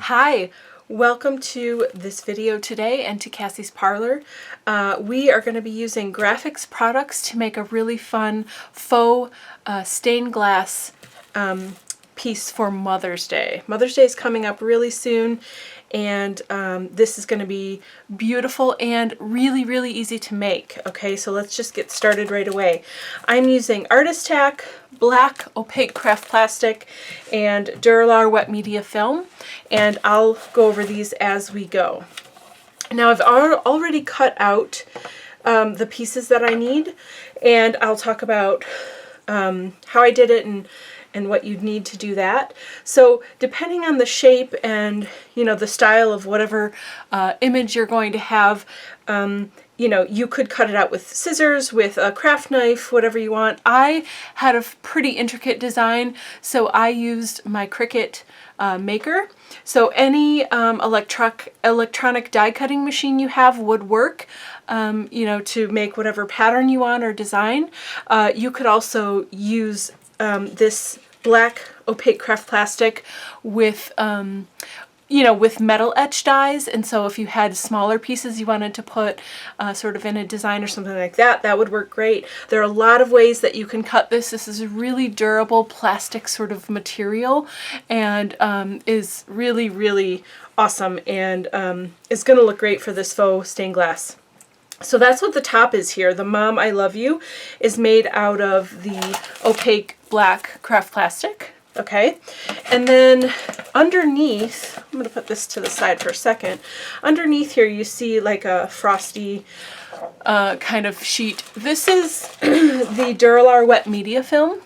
Hi, welcome to this video today and to Kassy's Parlor. We are going to be using Grafix products to make a really fun faux stained glass piece for Mother's Day. Mother's Day is coming up really soon, and this is going to be beautiful and really easy to make. Okay, so let's just get started right away. I'm using Artist Tack, black opaque craft plastic, and Duralar wet media film, and I'll go over these as we go. Now I've already cut out the pieces that I need, and I'll talk about how I did it and what you'd need to do that. So depending on the shape and the style of whatever image you're going to have, you could cut it out with scissors, with a craft knife, whatever you want. I had a pretty intricate design, so I used my Cricut Maker. So any electronic die cutting machine you have would work, to make whatever pattern you want or design. You could also use this black opaque craft plastic with with metal etch dies, and so if you had smaller pieces you wanted to put sort of in a design or something like that, that would work great. There are a lot of ways that you can cut this. This is a really durable plastic sort of material, and is really awesome, and is going to look great for this faux stained glass. So that's what the top is here. The Mom, I Love You is made out of the opaque black craft plastic. Okay, and then underneath, I'm going to put this to the side for a second. Underneath here you see like a frosty kind of sheet. This is the Duralar wet media film.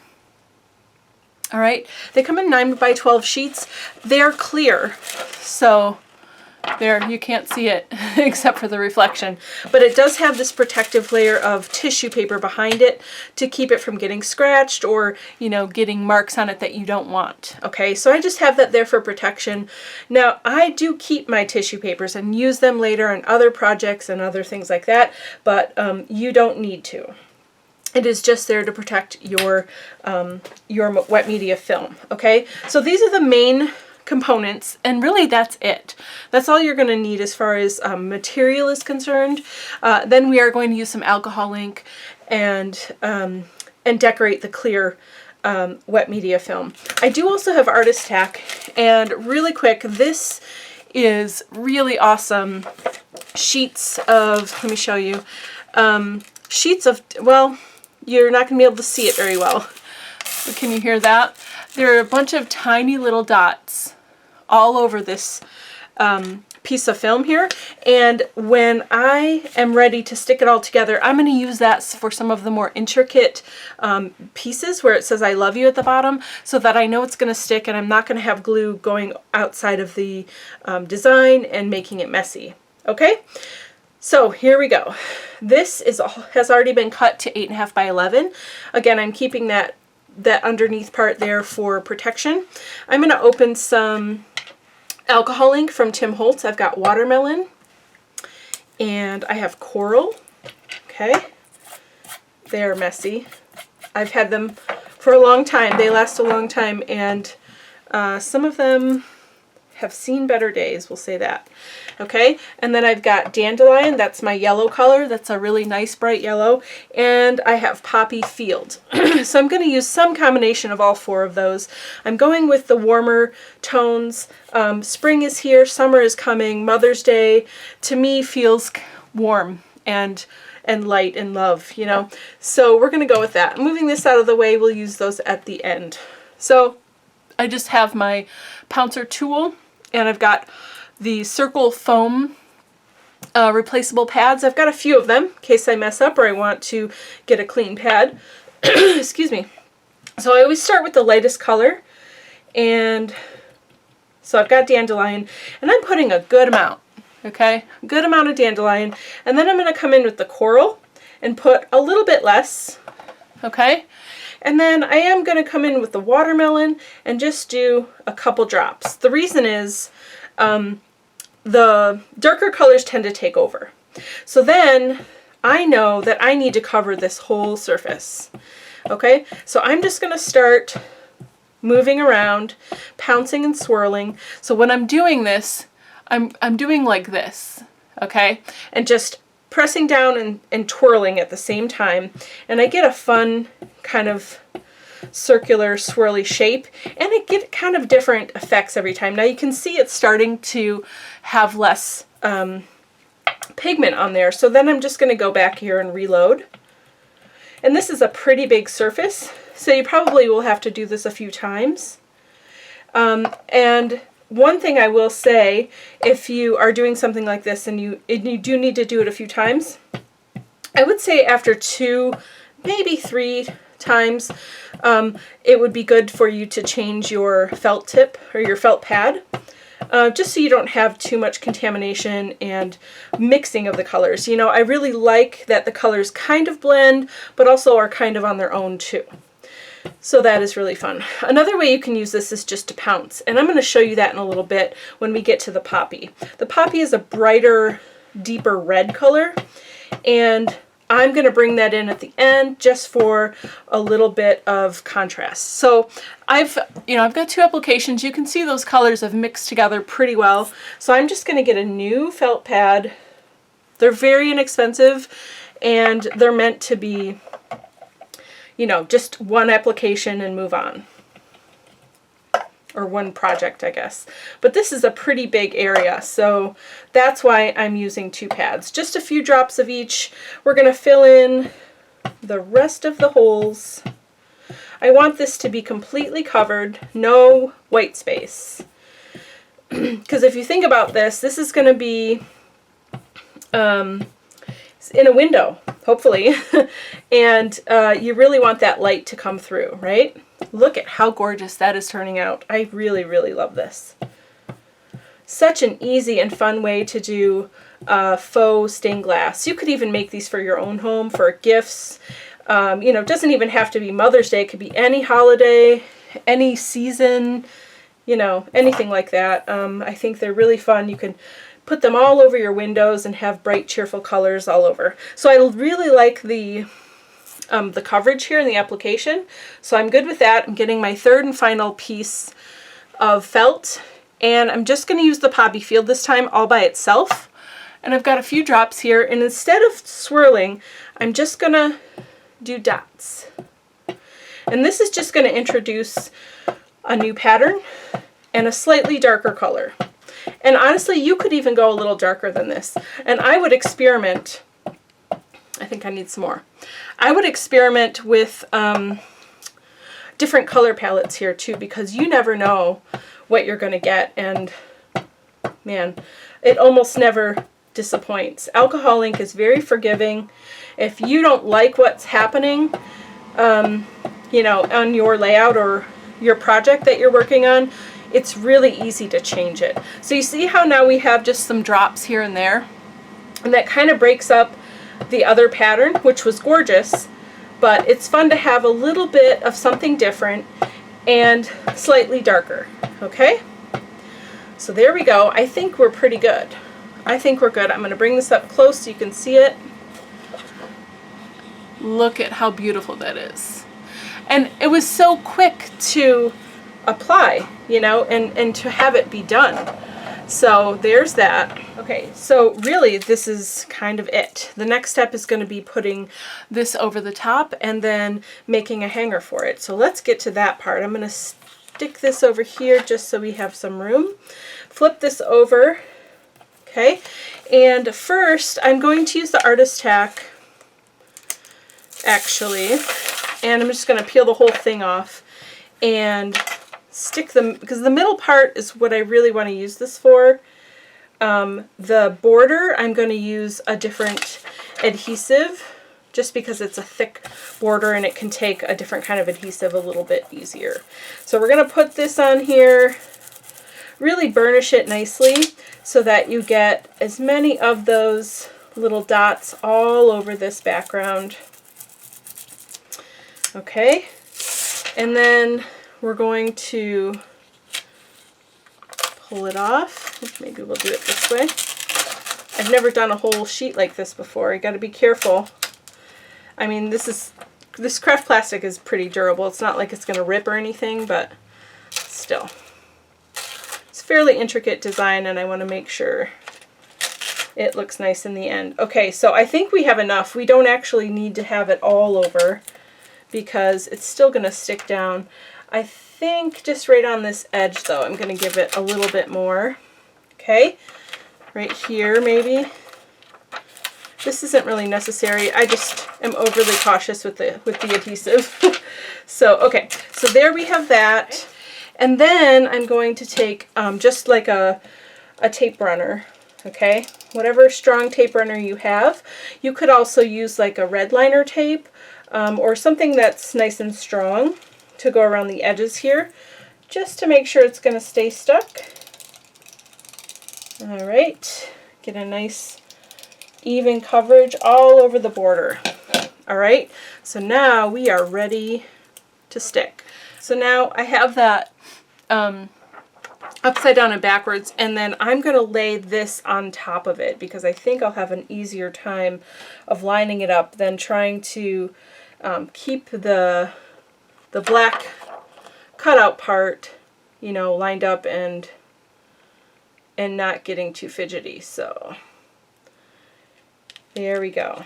All right, they come in 9x12 sheets. They're clear, so there, you can't see it except for the reflection, but it does have this protective layer of tissue paper behind it to keep it from getting scratched or getting marks on it that you don't want. Okay, so I just have that there for protection. Now I do keep my tissue papers and use them later on other projects and other things like that, but you don't need to. It is just there to protect your wet media film. Okay, so these are the main components, and really that's it. That's all you're going to need as far as material is concerned. Then we are going to use some alcohol ink and decorate the clear wet media film. I do also have Artist Tack, and really quick, this is really awesome sheets of, let me show you, sheets of, well, you're not going to be able to see it very well, but can you hear that? There are a bunch of tiny little dots all over this piece of film here, and when I am ready to stick it all together, I'm going to use that for some of the more intricate pieces where it says I love you at the bottom, so that I know it's going to stick and I'm not going to have glue going outside of the design and making it messy. Okay, so here we go. This has already been cut to 8.5x11. Again, I'm keeping that underneath part there for protection. I'm going to open some alcohol ink from Tim Holtz. I've got watermelon, and I have coral. Okay, they're messy. I've had them for a long time. They last a long time, and some of them have seen better days, we'll say that. Okay, and then I've got dandelion. That's my yellow color. That's a really nice bright yellow. And I have poppy field. So I'm going to use some combination of all four of those. I'm going with the warmer tones. Spring is here, summer is coming, Mother's Day to me feels warm and light and love, So we're going to go with that. Moving this out of the way, we'll use those at the end. So I just have my pouncer tool, and I've got the circle foam replaceable pads. I've got a few of them in case I mess up or I want to get a clean pad. Excuse me. So I always start with the lightest color, and so I've got dandelion, and I'm putting a good amount, okay? Good amount of dandelion, and then I'm going to come in with the coral and put a little bit less, okay? And then I am going to come in with the watermelon and just do a couple drops. The reason is the darker colors tend to take over. So then I know that I need to cover this whole surface. Okay, so I'm just going to start moving around, pouncing and swirling. So when I'm doing this, I'm doing like this, okay? And just pressing down and twirling at the same time. And I get a fun kind of circular swirly shape, and I get kind of different effects every time. Now you can see it's starting to have less pigment on there. So then I'm just going to go back here and reload. And this is a pretty big surface, so you probably will have to do this a few times. And one thing I will say, if you are doing something like this and you do need to do it a few times, I would say after 2, maybe 3 times, it would be good for you to change your felt tip or your felt pad, just so you don't have too much contamination and mixing of the colors. You know, I really like that the colors kind of blend, but also are kind of on their own too. So that is really fun. Another way you can use this is just to pounce, and I'm going to show you that in a little bit when we get to the poppy. The poppy is a brighter, deeper red color, and I'm going to bring that in at the end just for a little bit of contrast. So I've got 2 applications. You can see those colors have mixed together pretty well. So I'm just going to get a new felt pad. They're very inexpensive, and they're meant to be, you know, just one application and move on. Or one project, I guess. But this is a pretty big area, so that's why I'm using 2 pads. Just a few drops of each. We're going to fill in the rest of the holes. I want this to be completely covered, no white space. Because if you think about this, this is going to be in a window, hopefully, and you really want that light to come through, right? Look at how gorgeous that is turning out. I really, really love this. Such an easy and fun way to do faux stained glass. You could even make these for your own home, for gifts. You know, it doesn't even have to be Mother's Day. It could be any holiday, any season, you know, anything like that. I think they're really fun. You can put them all over your windows and have bright, cheerful colors all over. So I really like the coverage here in the application. So I'm good with that. I'm getting my 3rd and final piece of felt, and I'm just going to use the poppy field this time all by itself. And I've got a few drops here, and instead of swirling, I'm just going to do dots. And this is just going to introduce a new pattern and a slightly darker color. And honestly, you could even go a little darker than this. And I would experiment. I think I need some more. I would experiment with different color palettes here too, because you never know what you're going to get. And man, it almost never disappoints. Alcohol ink is very forgiving. If you don't like what's happening, you know, on your layout or your project that you're working on, it's really easy to change it. So you see how now we have just some drops here and there, and that kind of breaks up the other pattern, which was gorgeous, but it's fun to have a little bit of something different and slightly darker. Okay, so there we go. I think we're pretty good. I think we're good. I'm going to bring this up close so you can see it. Look at how beautiful that is. And it was so quick to apply, you know, and to have it be done. So there's that. Okay, so really this is kind of it. The next step is going to be putting this over the top and then making a hanger for it. So let's get to that part. I'm going to stick this over here just so we have some room. Flip this over. Okay, and first I'm going to use the artist tack, actually, and I'm just going to peel the whole thing off and stick them, because the middle part is what I really want to use this for. The border, I'm going to use a different adhesive, just because it's a thick border and it can take a different kind of adhesive a little bit easier. So we're going to put this on here, really burnish it nicely so that you get as many of those little dots all over this background. Okay, and then we're going to pull it off. Maybe we'll do it this way. I've never done a whole sheet like this before. You got to be careful. I mean, this craft plastic is pretty durable. It's not like it's going to rip or anything, but still. It's a fairly intricate design, and I want to make sure it looks nice in the end. Okay, so I think we have enough. We don't actually need to have it all over because it's still going to stick down. I think just right on this edge, though, I'm going to give it a little bit more. Okay, right here maybe. This isn't really necessary. I just am overly cautious with the adhesive. So, okay, so there we have that. And then I'm going to take just like a tape runner, okay? Whatever strong tape runner you have. You could also use like a red liner tape or something that's nice and strong to go around the edges here, just to make sure it's going to stay stuck. All right, get a nice even coverage all over the border. All right, so now we are ready to stick. So now I have that upside down and backwards, and then I'm going to lay this on top of it because I think I'll have an easier time of lining it up than trying to keep the black cutout part, you know, lined up and not getting too fidgety. So there we go.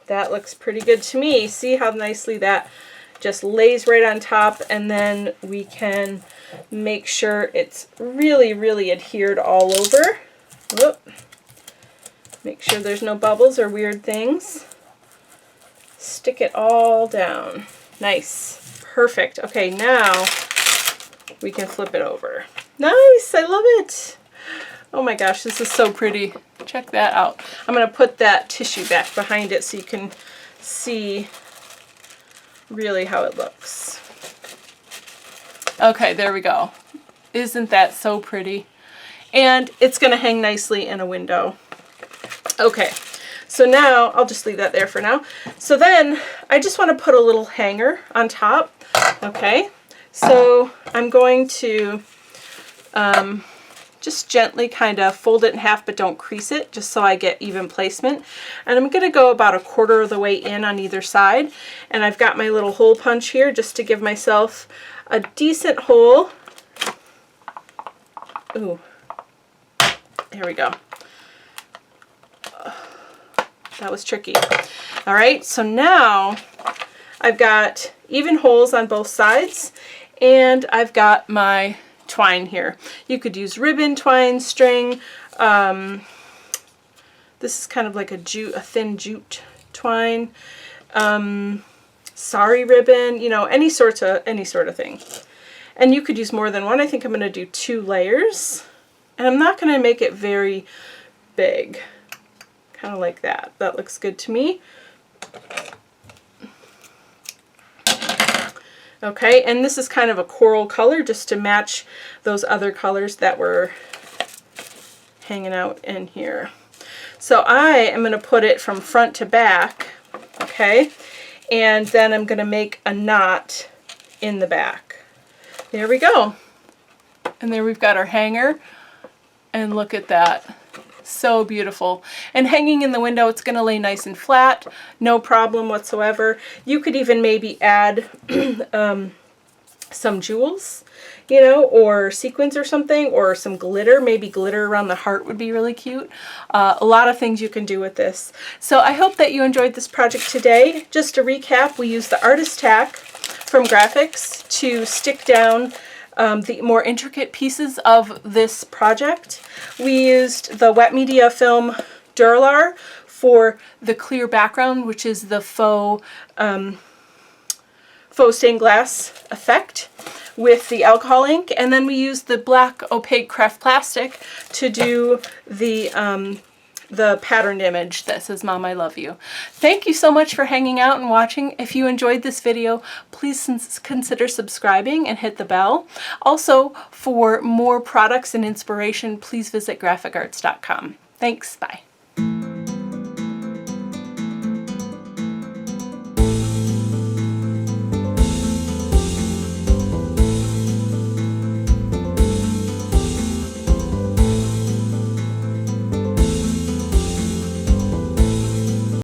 That looks pretty good to me. See how nicely that just lays right on top, and then we can make sure it's really, really adhered all over. Whoop. Make sure there's no bubbles or weird things. Stick it all down. Nice. Perfect. Okay, now we can flip it over. Nice. I love it. Oh my gosh, this is so pretty. Check that out. I'm going to put that tissue back behind it so you can see really how it looks. Okay, there we go. Isn't that so pretty? And it's going to hang nicely in a window. Okay, so now I'll just leave that there for now. So then I just want to put a little hanger on top. Okay, so I'm going to just gently kind of fold it in half, but don't crease it, just so I get even placement. And I'm going to go about 1/4 of the way in on either side. And I've got my little hole punch here just to give myself a decent hole. Ooh, there we go. That was tricky. All right, so now I've got even holes on both sides, and I've got my twine here. You could use ribbon, twine, string. This is kind of like a thin jute twine. Sari ribbon, you know, any sort of thing. And you could use more than one. I think I'm going to do 2 layers, and I'm not going to make it very big. Kind of like that. That looks good to me. Okay, and this is kind of a coral color just to match those other colors that were hanging out in here. So I am going to put it from front to back, okay, and then I'm going to make a knot in the back. There we go. And there we've got our hanger, and look at that. So beautiful. And hanging in the window, it's going to lay nice and flat, no problem whatsoever. You could even maybe add some jewels, you know, or sequins or something, or some glitter. Maybe glitter around the heart would be really cute. A lot of things you can do with this. So I hope that you enjoyed this project today. Just to recap, we used the artist tack from Grafix to stick down the more intricate pieces of this project. We used the wet media film Duralar for the clear background, which is the faux stained glass effect with the alcohol ink, and then we used the black opaque craft plastic to do the patterned image that says "Mom, I love you." Thank you so much for hanging out and watching. If you enjoyed this video, please consider subscribing and hit the bell. Also, for more products and inspiration, please visit graphicarts.com. Thanks, bye.